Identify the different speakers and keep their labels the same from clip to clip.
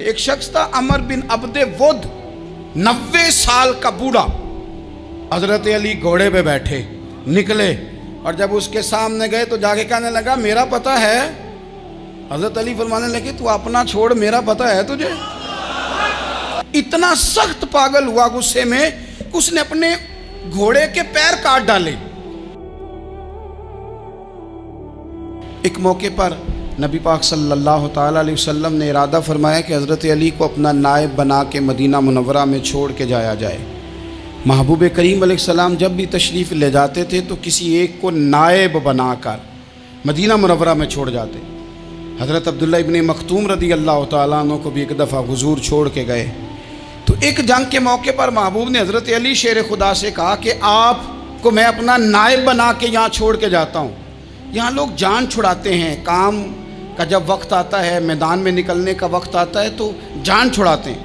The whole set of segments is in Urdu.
Speaker 1: ایک شخص تھا عمر بن عبد ود، 90 سال کا بوڑھا، حضرت علی گھوڑے پہ بیٹھے نکلے، اور جب اس کے سامنے گئے تو جا کے کہنے لگا میرا پتہ ہے۔ حضرت علی فرمانے لگے تو اپنا چھوڑ، میرا پتہ ہے تجھے؟ اتنا سخت پاگل ہوا غصے میں کہ اس نے اپنے گھوڑے کے پیر کاٹ ڈالے۔ ایک موقع پر نبی پاک صلی اللہ تعالیٰ علیہ وسلم نے ارادہ فرمایا کہ حضرت علی کو اپنا نائب بنا کے مدینہ منورہ میں چھوڑ کے جایا جائے۔ محبوب کریم علیہ السلام جب بھی تشریف لے جاتے تھے تو کسی ایک کو نائب بنا کر مدینہ منورہ میں چھوڑ جاتے۔ حضرت عبداللہ ابن مختوم رضی اللہ تعالیٰ عنہ کو بھی ایک دفعہ حضور چھوڑ کے گئے تو ایک جنگ کے موقع پر محبوب نے حضرت علی شیر خدا سے کہا کہ آپ کو میں اپنا نائب بنا کے یہاں چھوڑ کے جاتا ہوں۔ یہاں لوگ جان چھڑاتے ہیں، کام کا جب وقت آتا ہے، میدان میں نکلنے کا وقت آتا ہے تو جان چھڑاتے ہیں،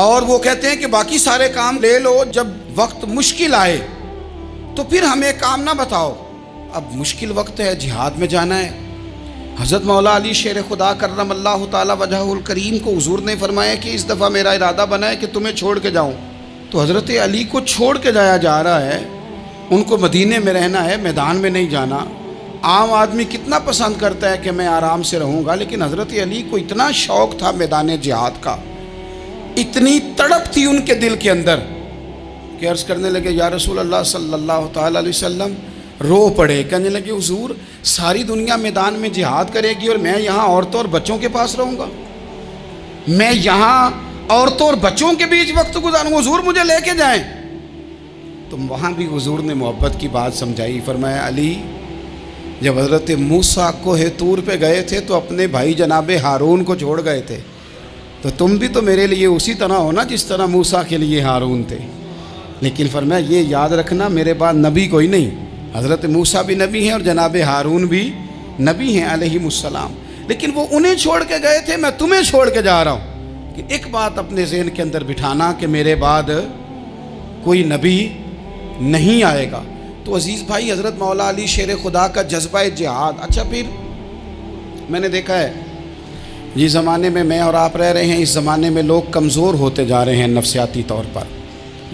Speaker 1: اور وہ کہتے ہیں کہ باقی سارے کام لے لو، جب وقت مشکل آئے تو پھر ہمیں کام نہ بتاؤ۔ اب مشکل وقت ہے، جہاد میں جانا ہے۔ حضرت مولا علی شیر خدا کرم اللہ تعالی وجہہ الکریم کو حضور نے فرمایا کہ اس دفعہ میرا ارادہ بنا ہے کہ تمہیں چھوڑ کے جاؤں۔ تو حضرت علی کو چھوڑ کے جایا جا رہا ہے، ان کو مدینے میں رہنا ہے، میدان میں نہیں جانا۔ عام آدمی کتنا پسند کرتا ہے کہ میں آرام سے رہوں گا، لیکن حضرت علی کو اتنا شوق تھا میدان جہاد کا، اتنی تڑپ تھی ان کے دل کے اندر کہ عرض کرنے لگے یا رسول اللہ صلی اللہ تعالیٰ علیہ وسلم، رو پڑے، کہنے لگے حضور ساری دنیا میدان میں جہاد کرے گی اور میں یہاں عورتوں اور بچوں کے پاس رہوں گا، میں یہاں عورتوں اور بچوں کے بیچ وقت گزاروں، حضور مجھے لے کے جائیں۔ تو وہاں بھی حضور نے محبت کی بات سمجھائی، فرمایا علی جب حضرت موسیٰ کوہ طور پہ گئے تھے تو اپنے بھائی جناب ہارون کو چھوڑ گئے تھے، تو تم بھی تو میرے لیے اسی طرح ہو نا جس طرح موسیٰ کے لیے ہارون تھے۔ لیکن فرمایا یہ یاد رکھنا میرے بعد نبی کوئی نہیں، حضرت موسیٰ بھی نبی ہیں اور جناب ہارون بھی نبی ہیں علیہم السلام، لیکن وہ انہیں چھوڑ کے گئے تھے، میں تمہیں چھوڑ کے جا رہا ہوں۔ کہ ایک بات اپنے ذہن کے اندر بٹھانا کہ میرے بعد کوئی نبی نہیں آئے گا۔ تو عزیز بھائی، حضرت مولا علی شیر خدا کا جذبہ جہاد۔ اچھا پھر میں نے دیکھا ہے جس زمانے میں اور آپ رہ رہے ہیں، اس زمانے میں لوگ کمزور ہوتے جا رہے ہیں نفسیاتی طور پر،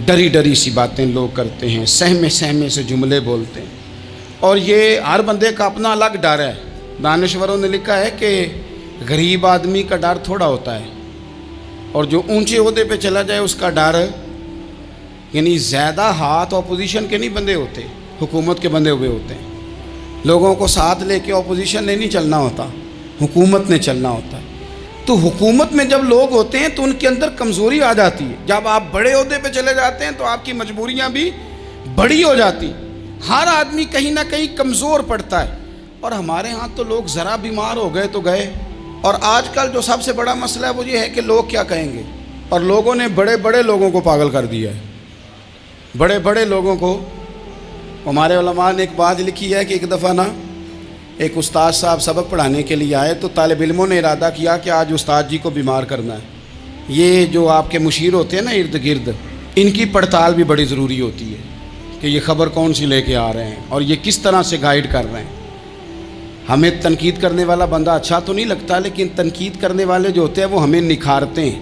Speaker 1: ڈری ڈری سی باتیں لوگ کرتے ہیں، سہمے سہمے سے جملے بولتے ہیں، اور یہ ہر بندے کا اپنا الگ ڈر ہے۔ دانشوروں نے لکھا ہے کہ غریب آدمی کا ڈر تھوڑا ہوتا ہے، اور جو اونچے عہدے پہ چلا جائے اس کا ڈر، یعنی زیادہ ہاتھ اپوزیشن کے نہیں بندے ہوتے، حکومت کے بندے ہوئے ہوتے ہیں۔ لوگوں کو ساتھ لے کے اپوزیشن نے نہیں چلنا ہوتا، حکومت نے چلنا ہوتا ہے۔ تو حکومت میں جب لوگ ہوتے ہیں تو ان کے اندر کمزوری آ جاتی ہے، جب آپ بڑے عہدے پہ چلے جاتے ہیں تو آپ کی مجبوریاں بھی بڑی ہو جاتی، ہر آدمی کہیں نہ کہیں کمزور پڑتا ہے۔ اور ہمارے ہاں تو لوگ ذرا بیمار ہو گئے تو گئے، اور آج کل جو سب سے بڑا مسئلہ ہے وہ یہ ہے کہ لوگ کیا کہیں گے، اور لوگوں نے بڑے بڑے لوگوں کو پاگل کر دیا ہے، بڑے بڑے لوگوں کو۔ ہمارے علماء نے ایک بات لکھی ہے کہ ایک دفعہ نا ایک استاد صاحب سبق پڑھانے کے لیے آئے تو طالب علموں نے ارادہ کیا کہ آج استاد جی کو بیمار کرنا ہے۔ یہ جو آپ کے مشیر ہوتے ہیں نا ارد گرد، ان کی پڑتال بھی بڑی ضروری ہوتی ہے کہ یہ خبر کون سی لے کے آ رہے ہیں اور یہ کس طرح سے گائیڈ کر رہے ہیں۔ ہمیں تنقید کرنے والا بندہ اچھا تو نہیں لگتا، لیکن تنقید کرنے والے جو ہوتے ہیں وہ ہمیں نکھارتے ہیں،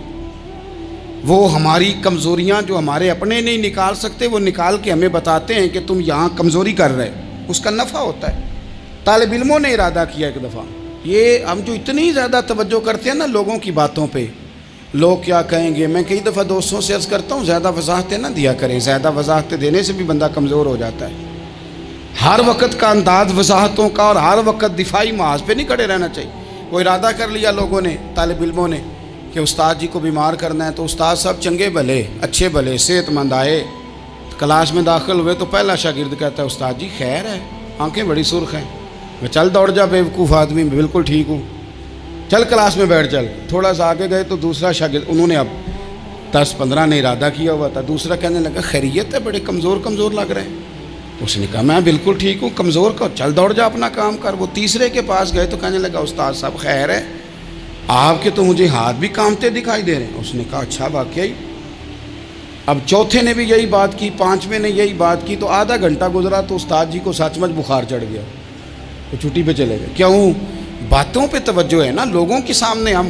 Speaker 1: وہ ہماری کمزوریاں جو ہمارے اپنے نہیں نکال سکتے وہ نکال کے ہمیں بتاتے ہیں کہ تم یہاں کمزوری کر رہے، اس کا نفع ہوتا ہے۔ طالب علموں نے ارادہ کیا ایک دفعہ، یہ ہم جو اتنی زیادہ توجہ کرتے ہیں نا لوگوں کی باتوں پہ، لوگ کیا کہیں گے، میں کئی دفعہ دوستوں سے عرض کرتا ہوں زیادہ وضاحتیں نہ دیا کریں، زیادہ وضاحتیں دینے سے بھی بندہ کمزور ہو جاتا ہے۔ ہر وقت کا انداز وضاحتوں کا اور ہر وقت دفاعی محاذ پہ نہیں کھڑے رہنا چاہیے۔ وہ ارادہ کر لیا لوگوں نے، طالب علموں نے، کہ استاد جی کو بیمار کرنا ہے، تو استاد صاحب چنگے بھلے اچھے بھلے صحت مند آئے، کلاس میں داخل ہوئے تو پہلا شاگرد کہتا ہے استاد جی خیر ہے، آنکھیں بڑی سرخ ہیں۔ میں چل دوڑ جا بیوقوف آدمی، میں بالکل ٹھیک ہوں، چل کلاس میں بیٹھ چل۔ تھوڑا سا آگے گئے تو دوسرا شاگرد، انہوں نے اب 10-15 نے ارادہ کیا ہوا تھا، دوسرا کہنے لگا خیریت ہے، بڑے کمزور کمزور لگ رہے ہیں۔ اس نے کہا میں بالکل ٹھیک ہوں، کمزور کا چل دوڑ جا اپنا کام کر۔ وہ تیسرے کے پاس گئے تو کہنے لگا استاد صاحب خیر ہے، آپ کے تو مجھے ہاتھ بھی کامتے دکھائی دے رہے ہیں۔ اس نے کہا اچھا واقعی۔ اب چوتھے نے بھی یہی بات کی، پانچویں نے یہی بات کی، تو آدھا گھنٹہ گزرا تو استاد جی کو سچ مچ بخار چڑھ گیا، وہ چھٹی پہ چلے گئے۔ کیوں؟ باتوں پہ توجہ ہے نا، لوگوں کے سامنے ہم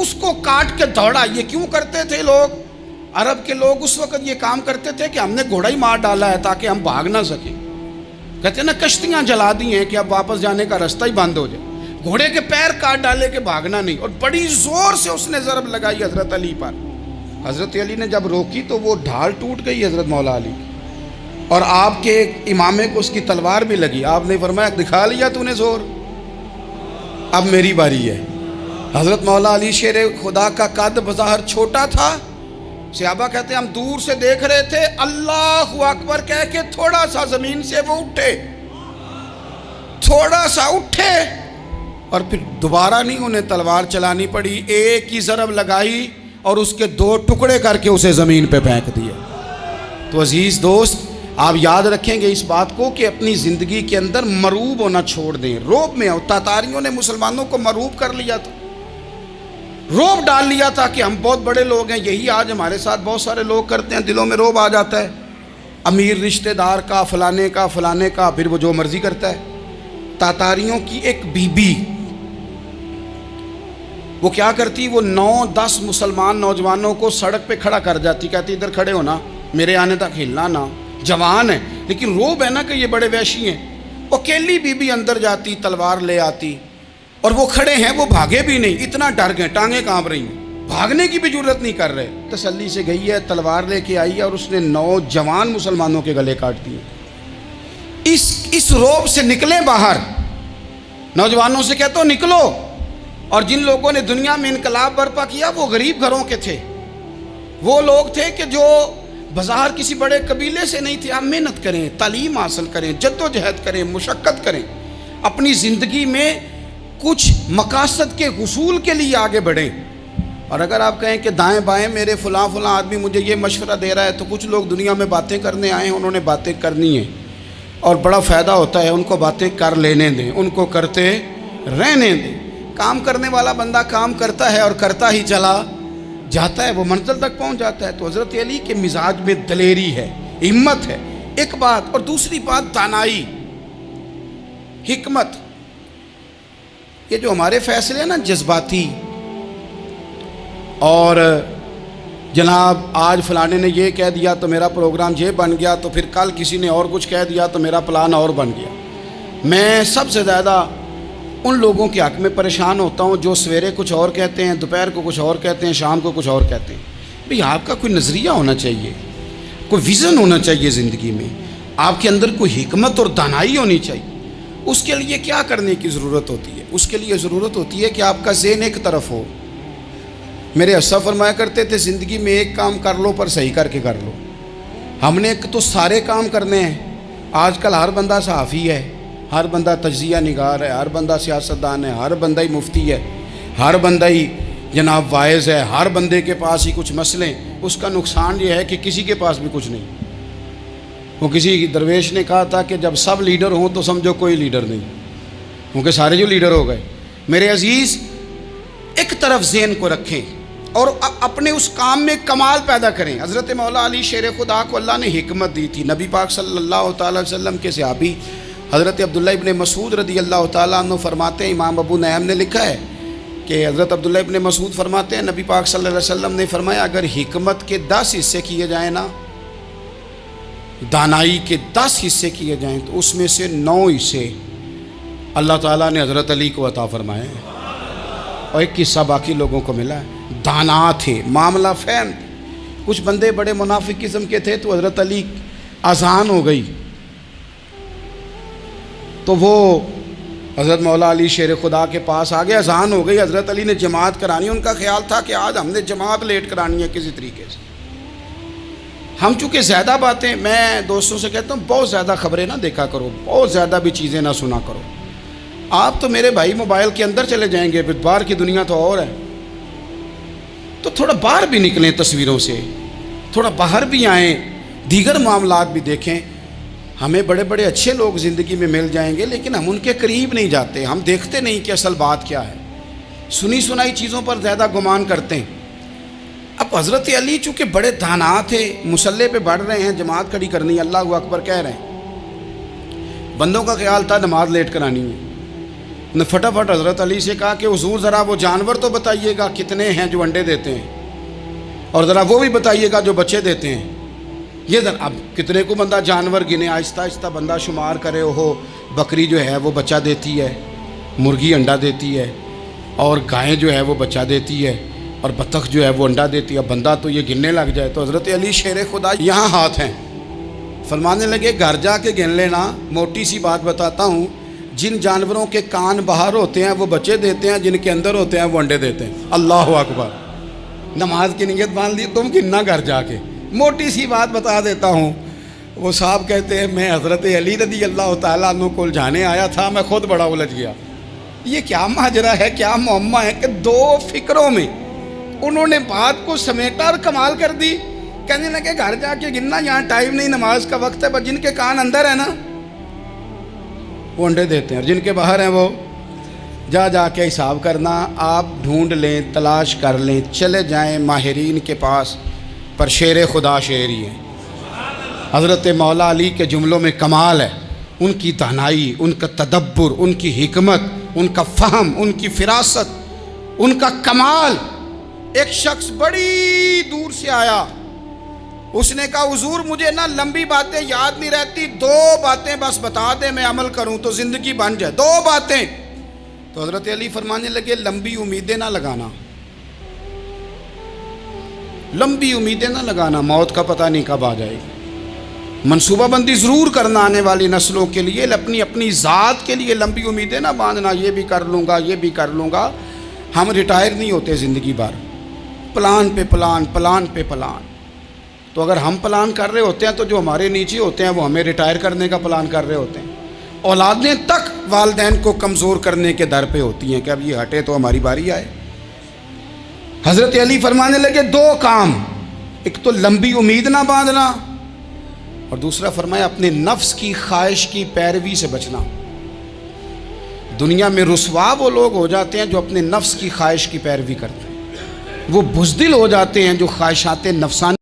Speaker 1: اس کو کاٹ کے دوڑا. یہ کیوں کرتے تھے لوگ؟ عرب کے لوگ اس وقت یہ کام کرتے تھے کہ ہم نے گھوڑا ہی مار ڈالا ہے تاکہ ہم بھاگ نہ سکیں. کہتے ہیں نا کشتیاں جلا دی ہیں کہ اب واپس جانے کا راستہ ہی بند ہو جائے. گھوڑے کے پیر کاٹ ڈالے کہ بھاگنا نہیں. اور بڑی زور سے اس نے ضرب لگائی حضرت علی پر. حضرت علی نے جب روکی تو وہ ڈھال ٹوٹ گئی حضرت مولا علی کی. اور آپ کے امامے کو اس کی تلوار بھی لگی. آپ نے فرمایا دکھا لیا تو نے زور, اب میری باری ہے. حضرت مولا علی شیر خدا کا قد بظاہر چھوٹا تھا. صحابہ کہتے ہیں ہم دور سے دیکھ رہے تھے, اللہ اکبر کہہ کے تھوڑا سا زمین سے وہ اٹھے, تھوڑا سا اٹھے, اور پھر دوبارہ نہیں انہیں تلوار چلانی پڑی. ایک ہی ضرب لگائی اور اس کے 2 ٹکڑے کر کے اسے زمین پہ پھینک دیا. تو عزیز دوست, آپ یاد رکھیں گے اس بات کو کہ اپنی زندگی کے اندر مروب ہونا چھوڑ دیں. روب میں تاتاریوں نے مسلمانوں کو مروب کر لیا تھا, روب ڈال لیا تھا کہ ہم بہت بڑے لوگ ہیں. یہی آج ہمارے ساتھ بہت سارے لوگ کرتے ہیں. دلوں میں روب آ جاتا ہے, امیر رشتہ دار کا, فلانے کا, پھر وہ جو مرضی کرتا ہے. تاتاریوں کی ایک بی بی وہ کیا کرتی, وہ 9-10 مسلمان نوجوانوں کو سڑک پہ کھڑا کر جاتی. کہتی ادھر کھڑے ہونا, میرے آنے تک ہلنا نہ. جوان ہے لیکن روب ہے نا کہ یہ بڑے وحشی ہیں. وہ اکیلی بی بی اندر جاتی, تلوار لے آتی, اور وہ کھڑے ہیں, وہ بھاگے بھی نہیں, اتنا ڈر گئے, ٹانگیں کانپ رہی ہیں, بھاگنے کی بھی جرت نہیں کر رہے. تسلی سے گئی ہے, تلوار لے کے آئی ہے, اور اس نے 9 جوان مسلمانوں کے گلے کاٹ دیے. اس روب سے نکلیں باہر. نوجوانوں سے کہتا ہوں نکلو. اور جن لوگوں نے دنیا میں انقلاب برپا کیا وہ غریب گھروں کے تھے. وہ لوگ تھے کہ جو بظاہر کسی بڑے قبیلے سے نہیں تھے. آپ محنت کریں, تعلیم حاصل کریں, جد و جہد کریں, مشقت کریں, اپنی زندگی میں کچھ مقاصد کے حصول کے لیے آگے بڑھیں. اور اگر آپ کہیں کہ دائیں بائیں میرے فلاں آدمی مجھے یہ مشورہ دے رہا ہے, تو کچھ لوگ دنیا میں باتیں کرنے آئے ہیں, انہوں نے باتیں کرنی ہیں اور بڑا فائدہ ہوتا ہے. ان کو باتیں کر لینے دیں, ان کو کرتے رہنے دیں. کام کرنے والا بندہ کام کرتا ہے اور کرتا ہی چلا جاتا ہے, وہ منزل تک پہنچ جاتا ہے. تو حضرت علی کے مزاج میں دلیری ہے, ہمت ہے, ایک بات. اور دوسری بات دانائی, حکمت. یہ جو ہمارے فیصلے ہیں نا جذباتی, اور جناب آج فلانے نے یہ کہہ دیا تو میرا پروگرام یہ بن گیا, تو پھر کل کسی نے اور کچھ کہہ دیا تو میرا پلان اور بن گیا. میں سب سے زیادہ ان لوگوں کے حق میں پریشان ہوتا ہوں جو سویرے کچھ اور کہتے ہیں, دوپہر کو کچھ اور کہتے ہیں, شام کو کچھ اور کہتے ہیں. بھئی آپ کا کوئی نظریہ ہونا چاہیے, کوئی ویژن ہونا چاہیے زندگی میں, آپ کے اندر کوئی حکمت اور دانائی ہونی چاہیے. اس کے لیے کیا کرنے کی ضرورت ہوتی ہے؟ اس کے لیے ضرورت ہوتی ہے کہ آپ کا ذہن ایک طرف ہو. میرے اسلاف فرمایا کرتے تھے زندگی میں ایک کام کر لو پر صحیح کر کے کر لو. ہم نے تو سارے کام کرنے ہیں. آج کل ہر بندہ صحافی ہے, ہر بندہ تجزیہ نگار ہے, ہر بندہ سیاستدان ہے, ہر بندہ ہی مفتی ہے, ہر بندہ ہی جناب واعظ ہے, ہر بندے کے پاس ہی کچھ مسئلے. اس کا نقصان یہ ہے کہ کسی کے پاس بھی کچھ نہیں. وہ کسی درویش نے کہا تھا کہ جب سب لیڈر ہوں تو سمجھو کوئی لیڈر نہیں, کیونکہ سارے جو لیڈر ہو گئے. میرے عزیز, ایک طرف ذہن کو رکھیں اور اپنے اس کام میں کمال پیدا کریں. حضرت مولا علی شیر خدا کو اللہ نے حکمت دی تھی. نبی پاک صلی اللہ تعالیٰ علیہ وسلم کے صحابی حضرت عبداللہ ابن مسعود رضی اللہ تعالیٰ عنہ فرماتے ہیں, امام ابو نعیم نے لکھا ہے کہ حضرت عبداللہ ابن مسعود فرماتے ہیں نبی پاک صلی اللہ علیہ وسلم نے فرمایا اگر حکمت کے 10 حصے کیے جائیں نا, دانائی کے 10 حصے کیے جائیں, تو اس میں سے 9 حصے اللہ تعالیٰ نے حضرت علی کو عطا فرمائے ہیں, اور ایک حصہ باقی لوگوں کو ملا ہے. دانا تھے, معاملہ فہم. کچھ بندے بڑے منافق قسم کے تھے, تو حضرت علی اذان ہو گئی تو وہ حضرت مولا علی شیر خدا کے پاس آ گئے. اذان ہو گئی, حضرت علی نے جماعت کرانی. ان کا خیال تھا کہ آج ہم نے جماعت لیٹ کرانی ہے کسی طریقے سے. ہم چونکہ زیادہ باتیں, میں دوستوں سے کہتا ہوں بہت زیادہ خبریں نہ دیکھا کرو, بہت زیادہ بھی چیزیں نہ سنا کرو. آپ تو میرے بھائی موبائل کے اندر چلے جائیں گے, پھر باہر کی دنیا تو اور ہے. تو تھوڑا باہر بھی نکلیں تصویروں سے, تھوڑا باہر بھی آئیں, دیگر معاملات بھی دیکھیں. ہمیں بڑے بڑے اچھے لوگ زندگی میں مل جائیں گے, لیکن ہم ان کے قریب نہیں جاتے. ہم دیکھتے نہیں کہ اصل بات کیا ہے, سنی سنائی چیزوں پر زیادہ گمان کرتے ہیں. اب حضرت علی چونکہ بڑے دانا تھے, مصلے پہ بڑھ رہے ہیں, جماعت کھڑی کرنی ہے, اللہ اکبر کہہ رہے ہیں. بندوں کا خیال تھا نماز لیٹ کرانی ہے. نے فٹافٹ حضرت علی سے کہا کہ حضور ذرا وہ جانور تو بتائیے گا کتنے ہیں جو انڈے دیتے ہیں، اور ذرا وہ بھی بتائیے گا جو بچے دیتے ہیں۔ یہ ذرا اب کتنے کو بندہ جانور گنے، آہستہ آہستہ بندہ شمار کرے، وہ بکری جو ہے وہ بچہ دیتی ہے، مرغی انڈا دیتی ہے، اور گائیں جو ہے وہ بچہ دیتی ہے، اور بطخ جو ہے وہ انڈا دیتی ہے۔ بندہ تو یہ گننے لگ جائے تو حضرت علی شیر خدا یہاں ہاتھ ہیں، فرمانے لگے گھر جا کے گن لینا، موٹی سی بات بتاتا ہوں، جن جانوروں کے کان باہر ہوتے ہیں وہ بچے دیتے ہیں، جن کے اندر ہوتے ہیں وہ انڈے دیتے ہیں۔ اللہ اکبر، نماز کی نیت باندھ لی، تم گننا گھر جا کے۔ موٹی سی بات بتا دیتا ہوں، وہ صاحب کہتے ہیں میں حضرت علی رضی اللہ تعالیٰ عنہ کو الجھانے آیا تھا، میں خود بڑا الجھ گیا۔ یہ کیا ماجرا ہے، کیا معمہ ہے کہ دو فکروں میں انہوں نے بات کو سمیٹا اور کمال کر دی۔ کہنے لگے گھر جا کے گننا، یہاں ٹائم نہیں، نماز کا وقت ہے، بس جن کے کان اندر ہے نا وہ انڈے دیتے ہیں، اور جن کے باہر ہیں وہ جا جا کے حساب کرنا۔ آپ ڈھونڈ لیں، تلاش کر لیں، چلے جائیں ماہرین کے پاس، پر شیر خدا شیر ہی ہے۔ حضرت مولا علی کے جملوں میں کمال ہے، ان کی دانائی، ان کا تدبر، ان کی حکمت، ان کا فہم، ان کی فراست، ان کا کمال۔ ایک شخص بڑی دور سے آیا، اس نے کہا حضور مجھے نا لمبی باتیں یاد نہیں رہتی، دو باتیں بس بتا دیں میں عمل کروں تو زندگی بن جائے، دو باتیں۔ تو حضرت علی فرمانے لگے لمبی امیدیں نہ لگانا، لمبی امیدیں نہ لگانا، موت کا پتہ نہیں کب آ جائے گی۔ منصوبہ بندی ضرور کرنا آنے والی نسلوں کے لیے، اپنی ذات کے لیے لمبی امیدیں نہ باندھنا، یہ بھی کر لوں گا، یہ بھی کر لوں گا۔ ہم ریٹائر نہیں ہوتے زندگی بھر، پلان پہ پلان، پلان پہ پلان۔ تو اگر ہم پلان کر رہے ہوتے ہیں تو جو ہمارے نیچے ہوتے ہیں وہ ہمیں ریٹائر کرنے کا پلان کر رہے ہوتے ہیں۔ اولادیں تک والدین کو کمزور کرنے کے در پہ ہوتی ہیں کہ اب یہ ہٹے تو ہماری باری آئے۔ حضرت علی فرمانے لگے دو کام، ایک تو لمبی امید نہ باندھنا، اور دوسرا فرمایا اپنے نفس کی خواہش کی پیروی سے بچنا۔ دنیا میں رسوا وہ لوگ ہو جاتے ہیں جو اپنے نفس کی خواہش کی پیروی کرتے ہیں، وہ بزدل ہو جاتے ہیں جو خواہشات نفسانی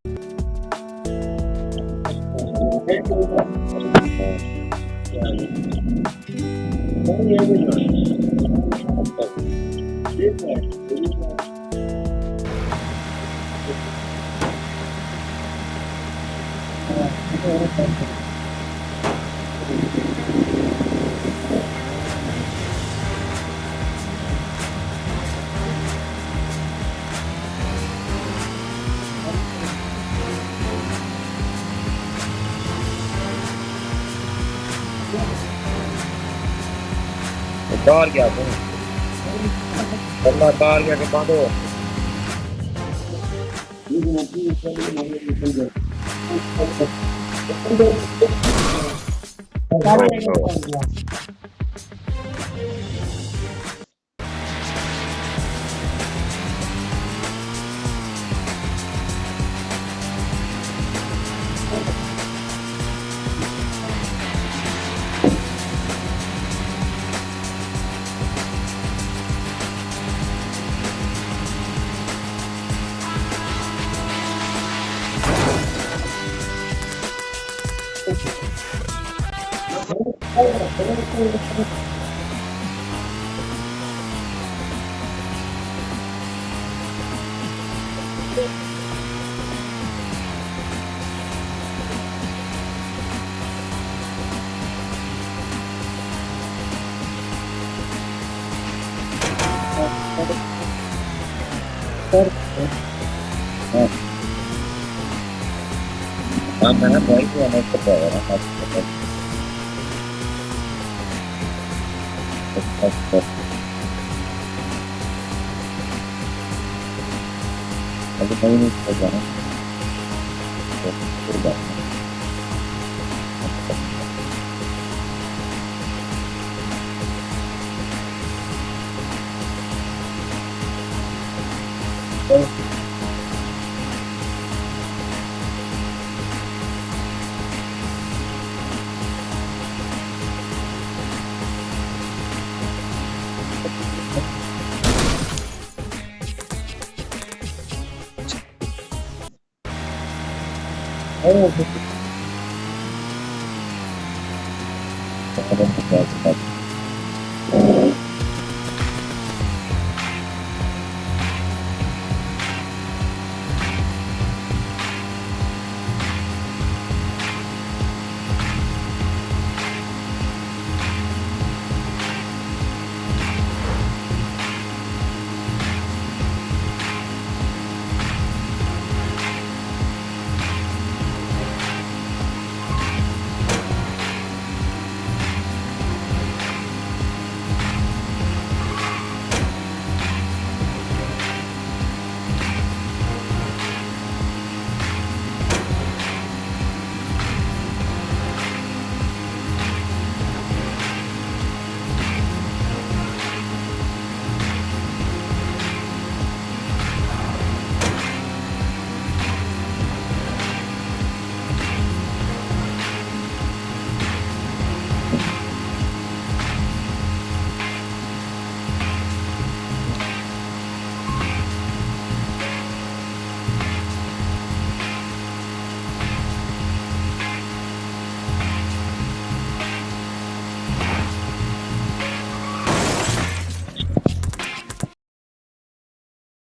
Speaker 2: باہر گیا تھا اللہ باہر گیا کہ باندھو میں نے بھائی کو آنا پڑا ہے ابھی کہیں نہیں پڑ جانا